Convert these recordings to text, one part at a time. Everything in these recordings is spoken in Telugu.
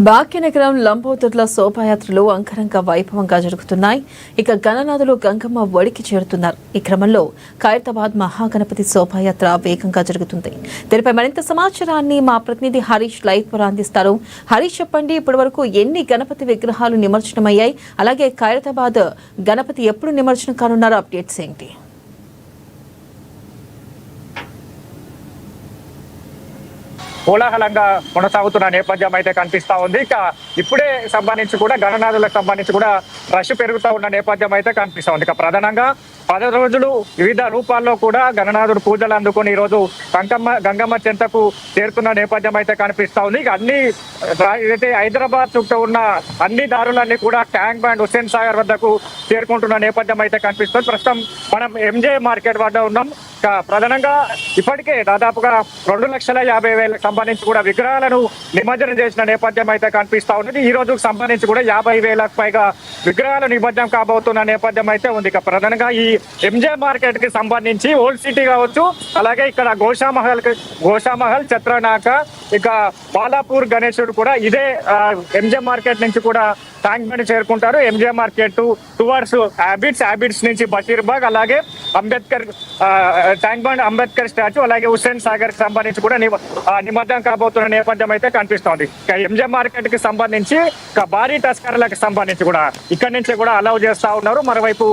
భాగ్యనగరం లంబోదర్ల శోభాయాత్రలు అంగరంగ వైభవంగా జరుగుతున్నాయి. ఇక గణనాథులు గంగమ్మ ఒడికి చేరుతున్నారు. ఈ క్రమంలో ఖైరతాబాద్ మహాగణపతి శోభాయాత్ర వేగంగా జరుగుతుంది. దీనిపై మరింత సమాచారాన్ని మా ప్రతినిధి హరీష్ లైవ్ ద్వారా అందిస్తారు. హరీష్, చెప్పండి, ఇప్పటి వరకు ఎన్ని గణపతి విగ్రహాలు నిమజ్జనమయ్యాయి? అలాగే ఖైరతాబాద్ గణపతి ఎప్పుడు నిమజ్జనం కానున్నారో అప్డేట్స్ ఏంటి? కోలాహలంగా కొనసాగుతున్న నేపథ్యం అయితే కనిపిస్తా ఉంది. ఇక ఇప్పుడే సంబంధించి కూడా గణనాథులకు సంబంధించి కూడా రష్ పెరుగుతూ ఉన్న నేపథ్యం అయితే కనిపిస్తా ఉంది. ఇక ప్రధానంగా 10 రోజులు వివిధ రూపాల్లో కూడా గణనాథుడు పూజలు అందుకొని ఈరోజు గంగమ్మ చెంతకు చేరుతున్న నేపథ్యం అయితే కనిపిస్తా ఉంది. ఇక అన్ని ఏదైతే హైదరాబాద్ చుట్టూ ఉన్న అన్ని దారులన్నీ కూడా ట్యాంక్ బండ్, హుస్సేన్ సాగర్ వద్దకు చేరుకుంటున్న నేపథ్యం అయితే కనిపిస్తుంది. ప్రస్తుతం మనం ఎంజే మార్కెట్ వద్ద ఉన్నాం. ప్రధానంగా ఇప్పటికే దాదాపుగా 2,50,000 సంబంధించి కూడా విగ్రహాలను నిమజ్జనం చేసిన నేపథ్యం అయితే కనిపిస్తా ఉన్నది. ఈ రోజుకు సంబంధించి కూడా 50,000కు పైగా విగ్రహాలు నిమజ్జనం కాబోతున్న నేపథ్యం అయితే ఉంది. ఇక ప్రధానంగా ఈ ఎంజే మార్కెట్ కి సంబంధించి ఓల్డ్ సిటీ కావచ్చు, అలాగే ఇక్కడ గోషామహల్, చత్రనాక, ఇక బాలాపూర్ గణేశుడు కూడా ఇదే ఎంజే మార్కెట్ నుంచి కూడా ట్యాంక్ బండ్ చేరుకుంటారు. ఎంజే మార్కెట్ టువర్డ్స్ హ్యాబిట్స్ నుంచి బషీర్బాగ్, అలాగే Ambedkar tank bund, Ambedkar statue, అలాగే హుస్సేన్ సాగర్ కి సంబంధించి కూడా నిమజ్జనం కాబోతున్న నేపథ్యం అయితే కనిపిస్తోంది. ఎంజే మార్కెట్ కి సంబంధించి భారీ టస్కర్లకు సంబంధించి కూడా ఇక్కడి నుంచి కూడా అలౌ చేస్తా ఉన్నారు. మరోవైపు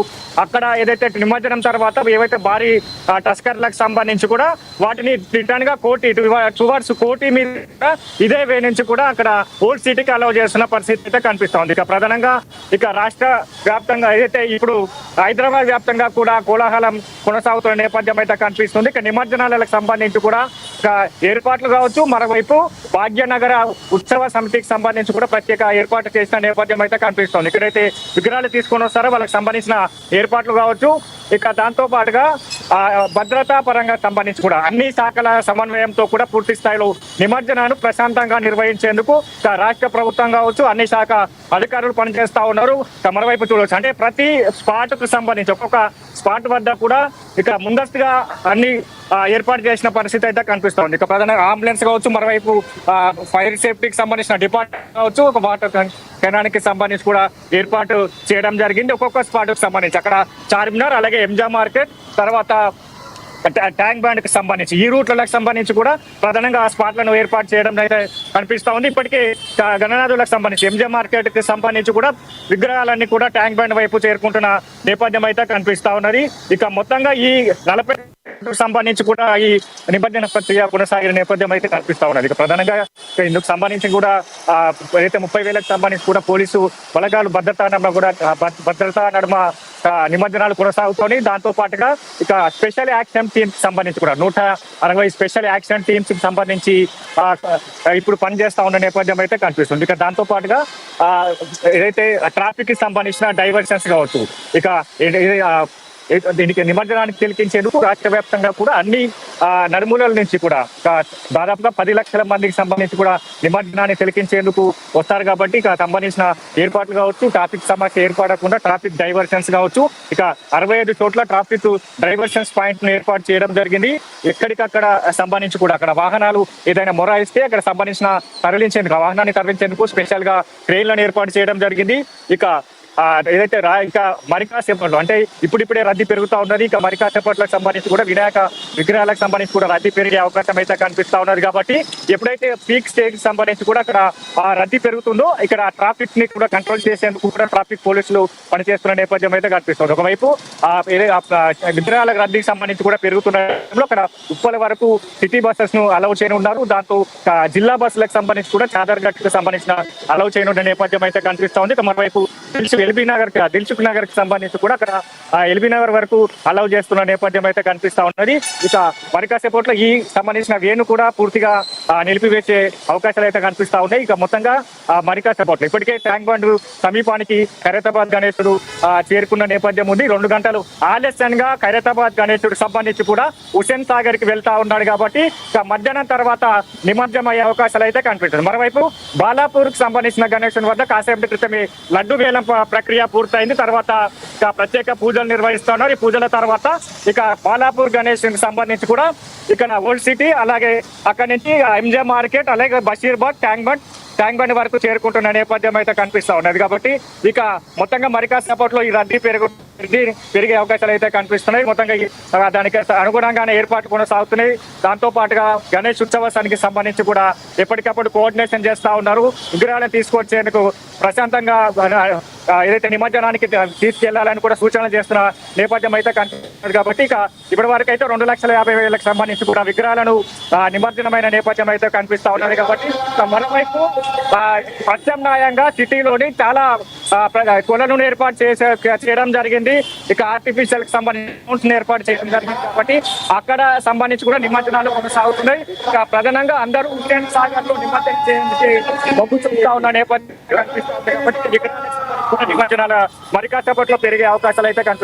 అక్కడ ఏదైతే నిమజ్జనం తర్వాత ఏవైతే భారీ టస్కర్లకు సంబంధించి కూడా వాటిని రిటర్న్ గా టువర్డ్స్ కోటి మీద ఇదే వే నుంచి కూడా అక్కడ ఓల్డ్ సిటీకి అలౌ చేస్తున్న పరిస్థితి అయితే కనిపిస్తోంది. ఇక ప్రధానంగా ఇక రాష్ట్ర వ్యాప్తంగా ఏదైతే ఇప్పుడు హైదరాబాద్ వ్యాప్తంగా కూడా కోలాహలం కొనసాగుతున్న నేపథ్యం అయితే కనిపిస్తుంది. ఇక నిమజ్జనాలకు సంబంధించి కూడా ఏర్పాట్లు కావచ్చు, మరోవైపు భాగ్యనగర ఉత్సవ సమితికి సంబంధించి కూడా ప్రత్యేక ఏర్పాటు చేసిన నేపథ్యం అయితే కనిపిస్తుంది. ఇక్కడైతే విగ్రహాలు తీసుకొని వస్తారో వాళ్ళకి సంబంధించిన ఏర్పాట్లు కావచ్చు, ఇక దాంతో పాటుగా భద్రతా పరంగా సంబంధించి కూడా అన్ని శాఖల సమన్వయంతో కూడా పూర్తి స్థాయిలో నిమజ్జనాన్ని ప్రశాంతంగా నిర్వహించేందుకు రాష్ట్ర ప్రభుత్వం కావచ్చు, అన్ని శాఖ అధికారులు పనిచేస్తా ఉన్నారు. మరోవైపు చూడవచ్చు, అంటే ప్రతి స్పాట్ కు సంబంధించి ఒక్కొక్క స్పాట్ వద్ద కూడా ఇక ముందస్తుగా అన్ని ఏర్పాటు చేసిన పరిస్థితి అయితే కనిపిస్తుంది. ఇక ప్రధానంగా అంబులెన్స్ కావచ్చు, మరోవైపు ఫైర్ సేఫ్టీకి సంబంధించిన డిపార్ట్మెంట్ కావచ్చు, ఒక వాటర్ కెనానికి సంబంధించి కూడా ఏర్పాటు చేయడం జరిగింది. ఒక్కొక్క స్పాట్ కు సంబంధించి అక్కడ చార్మినార్, అలాగే ఎంజా మార్కెట్, తర్వాత ట్యాంక్ బండ్ కి సంబంధించి ఈ రూట్లకు సంబంధించి కూడా ప్రధానంగా ఆ స్పాట్లను ఏర్పాటు చేయడం అయితే కనిపిస్తా ఉంది. ఇప్పటికే గణనాథులకు సంబంధించి ఎంజే మార్కెట్ కి సంబంధించి కూడా విగ్రహాలన్నీ కూడా ట్యాంక్ బండ్ వైపు చేరుకుంటున్న నేపథ్యం అయితే కనిపిస్తా ఉన్నది. ఇక మొత్తంగా ఈ 40 సంబంధించి కూడా ఈ నిమజ్జన ప్రక్రియ కొనసాగిన నేపథ్యం అయితే కనిపిస్తా ఉన్నది. ఇక ప్రధానంగా ఇందుకు సంబంధించి కూడా ఏదైతే 30,000కు సంబంధించి కూడా పోలీసు బలగాలు భద్రతా నడుమ నిమజ్జనాలు కొనసాగుతాయి. దాంతో పాటుగా ఇక స్పెషల్ యాక్షన్ టీమ్స్ సంబంధించి కూడా 160 స్పెషల్ యాక్షన్ టీమ్స్ కి సంబంధించి ఇప్పుడు పనిచేస్తా ఉన్న నేపథ్యం అయితే కనిపిస్తుంది. ఇక దాంతో పాటుగా ఏదైతే ట్రాఫిక్ కి సంబంధించిన డైవర్షన్స్ కావచ్చు, ఇక దీనికి నిమజ్జనానికి తిలకించేందుకు రాష్ట్ర వ్యాప్తంగా కూడా అన్ని నలుమూలల నుంచి కూడా దాదాపుగా 10 లక్షల మందికి సంబంధించి కూడా నిమజ్జనాన్ని తిలకించేందుకు వస్తారు. కాబట్టి ఇక సంబంధించిన ఏర్పాట్లు కావచ్చు, ట్రాఫిక్ సమస్య ఏర్పడకుండా ట్రాఫిక్ డైవర్షన్స్ కావచ్చు, ఇక 65 చోట్ల ట్రాఫిక్ డైవర్షన్స్ పాయింట్ ను ఏర్పాటు చేయడం జరిగింది. ఎక్కడికక్కడ సంబంధించి కూడా అక్కడ వాహనాలు ఏదైనా మొరాయిస్తే అక్కడ సంబంధించిన తరలించేందుకు వాహనాన్ని తరలించేందుకు స్పెషల్ గా ట్రైన్లను ఏర్పాటు చేయడం జరిగింది. ఇక ఏదైతే ఇక మరికాసేపట్లో అంటే ఇప్పుడిప్పుడే రద్దీ పెరుగుతూ ఉన్నది. ఇక మరికాసేపట్లకు సంబంధించి కూడా వినాయక విగ్రహాలకు సంబంధించి కూడా రద్దీ పెరిగే అవకాశం అయితే కనిపిస్తా ఉన్నది. కాబట్టి ఎప్పుడైతే పీక్ స్టేజ్ సంబంధించి కూడా అక్కడ రద్దీ పెరుగుతుందో ఇక్కడ ట్రాఫిక్ ని కూడా కంట్రోల్ చేసేందుకు కూడా ట్రాఫిక్ పోలీసులు పనిచేస్తున్న నేపథ్యం అయితే కనిపిస్తుంది. ఒకవైపు విగ్రహాల రద్దీకి సంబంధించి కూడా పెరుగుతున్న అక్కడ ఉప్పల వరకు సిటీ బస్సెస్ ను అలౌ చేయనున్నారు. దాంతో జిల్లా బస్సులకు సంబంధించి కూడా చాదర్ఘట్ కు సంబంధించిన అలౌ చేయనున్న నేపథ్యం అయితే కనిపిస్తా ఉంది. మరోవైపు దిల్సుఖ్ నగర్ కి సంబంధించి కూడా అక్కడ ఎల్బీ నగర్ వరకు అలౌ చేస్తున్న నేపథ్యం అయితే కనిపిస్తా ఉన్నది. ఇక మరికాసేపట్లో ఈ సంబంధించిన వేను కూడా పూర్తిగా నిలిపివేసే అవకాశాలు అయితే కనిపిస్తా ఉన్నాయి. ఇక మొత్తంగా మరికాసేపట్లో ఇప్పటికే ట్యాంక్ బండ్ సమీపానికి ఖైరతాబాద్ గణేశుడు చేరుకున్న నేపథ్యం ఉంది. 2 గంటలు ఆలస్యంగా ఖైరతాబాద్ గణేశుడు సంబంధించి కూడా హుస్సేన్ సాగర్ కి వెళ్తా ఉన్నాడు. కాబట్టి ఇక మధ్యాహ్నం తర్వాత నిమజ్జనం అయ్యే అవకాశాలు అయితే కనిపిస్తుంది. మరోవైపు బాలాపూర్ కు సంబంధించిన గణేశుని వద్ద కాసేపటి క్రితమే లడ్డు వేలం ప్రక్రియ పూర్తయింది. తర్వాత ఇక ప్రత్యేక పూజలు నిర్వహిస్తున్నారు. ఈ పూజల తర్వాత ఇక బాలాపూర్ గణేష్ సంబంధించి కూడా ఇక్కడ ఓల్డ్ సిటీ, అలాగే అక్కడి నుంచి ఎంజే మార్కెట్, అలాగే Basheerbagh, tank bund, tank bund వరకు చేరుకుంటున్న నేపథ్యం అయితే కనిపిస్తా ఉన్నది. కాబట్టి ఇక మొత్తంగా మరి కాసేపట్లో ఈ రద్దీ పెరిగే అవకాశాలు అయితే కనిపిస్తున్నాయి. మొత్తంగా దానికి అనుగుణంగానే ఏర్పాట్లు కొనసాగుతున్నాయి. దాంతో పాటుగా గణేష్ ఉత్సవానికి సంబంధించి కూడా ఎప్పటికప్పుడు కోఆర్డినేషన్ చేస్తా ఉన్నారు. విగ్రహాలను తీసుకొచ్చేందుకు ప్రశాంతంగా ఏదైతే నిమజ్జనానికి తీసుకెళ్లాలని కూడా సూచనలు చేస్తున్న నేపథ్యం అయితే కనిపిస్తుంది. కాబట్టి ఇక ఇప్పటి వరకు అయితే 2,50,000 సంబంధించి కూడా విగ్రహాలను నిమజ్జనమైన నేపథ్యం అయితే కనిపిస్తా ఉన్నది. కాబట్టి మరోవైపు ప్రత్యామ్నాయంగా సిటీలోని చాలా కొలను ఏర్పాటు చేయడం జరిగింది. ఇక ఆర్టిఫిషియల్ కి సంబంధించి ఏర్పాటు చేయడం జరిగింది. కాబట్టి అక్కడ సంబంధించి కూడా నిమజ్జనాలు కొనసాగుతున్నాయి. ఇక ప్రధానంగా అందరూ హుస్సేన్ సాగర్ లో నిమజ్జనం చేయడానికి మొగ్గు చూపుతా ఉన్న నేపథ్యం కనిపిస్తుంది. కాబట్టి నిమజ్జనాల మరి కాసేపట్లో పెరిగే అవకాశాలు అయితే కనిపిస్తున్నాయి.